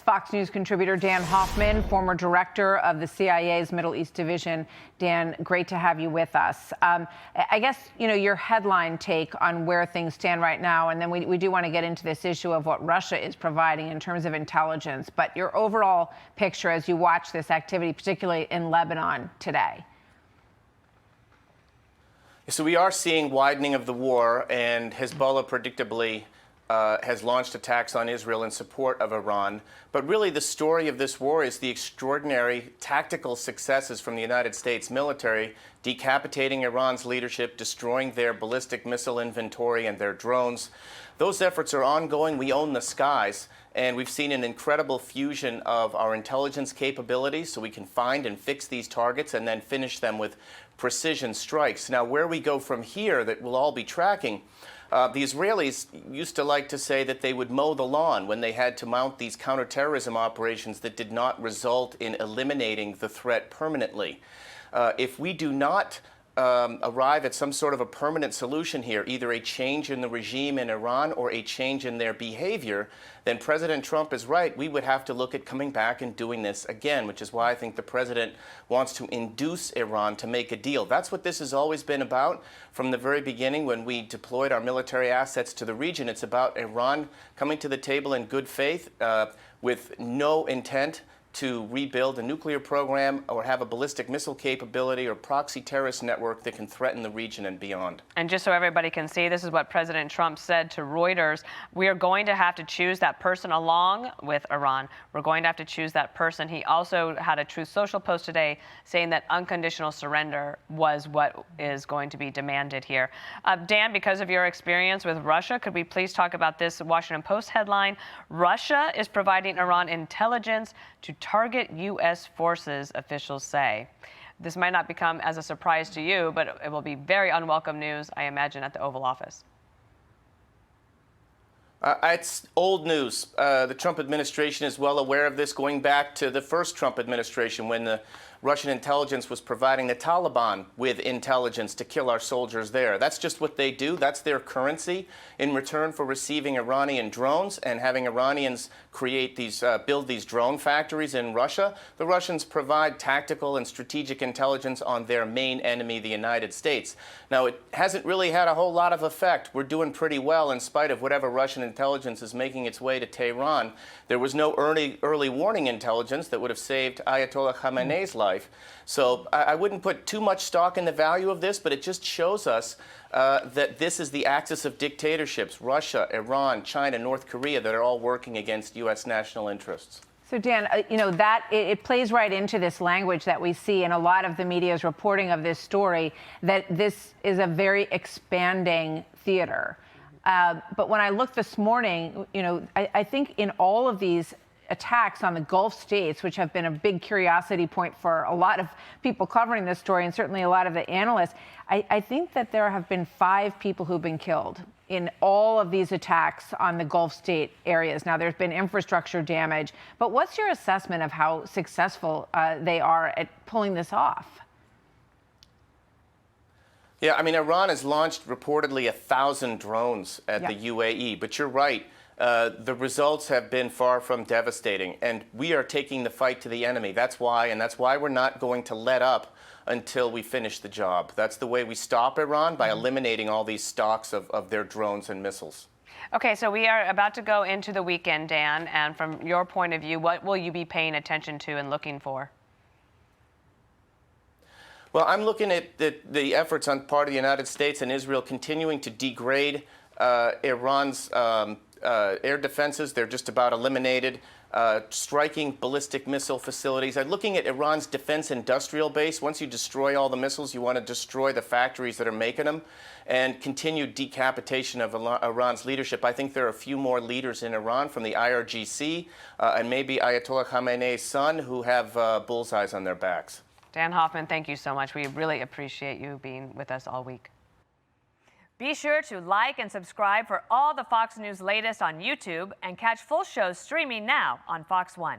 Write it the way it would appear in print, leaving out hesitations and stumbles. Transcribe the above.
Fox News contributor Dan Hoffman, former director of the CIA's Middle East Division. Dan, great to have you with us. I guess, your headline take on where things stand right now, and then we do want to get into this issue of what Russia is providing in terms of intelligence, but your overall picture as you watch this activity, particularly in Lebanon today. So we are seeing widening of the war, and Hezbollah predictably has launched attacks on Israel in support of Iran. But really the story of this war is the extraordinary tactical successes from the United States military, decapitating Iran's leadership, destroying their ballistic missile inventory and their drones. Those efforts are ongoing. We own the skies. And we've seen an incredible fusion of our intelligence capabilities so we can find and fix these targets and then finish them with precision strikes. Now, where we go from here that we'll all be tracking, the Israelis used to like to say that they would mow the lawn when they had to mount these counterterrorism operations that did not result in eliminating the threat permanently. If we do not arrive at some sort of a permanent solution here, either a change in the regime in Iran or a change in their behavior, then President Trump is right. We would have to look at coming back and doing this again, which is why I think the president wants to induce Iran to make a deal. That's what this has always been about from the very beginning when we deployed our military assets to the region. It's about Iran coming to the table in good faith with no intent to rebuild a nuclear program or have a ballistic missile capability or proxy terrorist network that can threaten the region and beyond. And just so everybody can see, this is what President Trump said to Reuters. We are going to have to choose that person along with Iran. We're going to have to choose that person. He also had a Truth Social post today saying that unconditional surrender was what is going to be demanded here. Dan, because of your experience with Russia, could we please talk about this Washington Post headline? Russia is providing Iran intelligence to target U.S. forces, officials say. This might not become as a surprise to you, but it will be very unwelcome news, I imagine, at the Oval Office. It's old news. The Trump administration is well aware of this, going back to the first Trump administration when the Russian intelligence was providing the Taliban with intelligence to kill our soldiers there. That's just what they do. That's their currency in return for receiving Iranian drones and having Iranians create these, build these drone factories in Russia. The Russians provide tactical and strategic intelligence on their main enemy, the United States. Now, it hasn't really had a whole lot of effect. We're doing pretty well in spite of whatever Russian intelligence is making its way to Tehran. There was no early warning intelligence that would have saved Ayatollah Khamenei's life. So I wouldn't put too much stock in the value of this, but it just shows us that this is the axis of dictatorships, Russia, Iran, China, North Korea, that are all working against U.S. national interests. So, Dan, that it plays right into this language that we see in a lot of the media's reporting of this story, that this is a very expanding theater. But when I looked this morning, I think in all of these attacks on the Gulf states, which have been a big curiosity point for a lot of people covering this story, and certainly a lot of the analysts, I think that there have been 5 people who've been killed in all of these attacks on the Gulf state areas. Now, there's been infrastructure damage, but what's your assessment of how successful they are at pulling this off? Yeah, I mean, Iran has launched reportedly 1,000 drones at the UAE, but you're right. The results have been far from devastating, and we are taking the fight to the enemy. That's why we're not going to let up until we finish the job. That's the way we stop Iran, by eliminating all these stocks of their drones and missiles. Okay, so we are about to go into the weekend, Dan, and from your point of view, what will you be paying attention to and looking for? Well, I'm looking at the efforts on part of the United States and Israel continuing to degrade Iran's air defenses. They're just about eliminated. Striking ballistic missile facilities. I'm looking at Iran's defense industrial base. Once you destroy all the missiles, you want to destroy the factories that are making them, and continued decapitation of Iran's leadership. I think there are a few more leaders in Iran from the IRGC and maybe Ayatollah Khamenei's son who have bullseyes on their backs. Dan Hoffman, thank you so much. We really appreciate you being with us all week. Be sure to like and subscribe for all the Fox News latest on YouTube, and catch full shows streaming now on Fox One.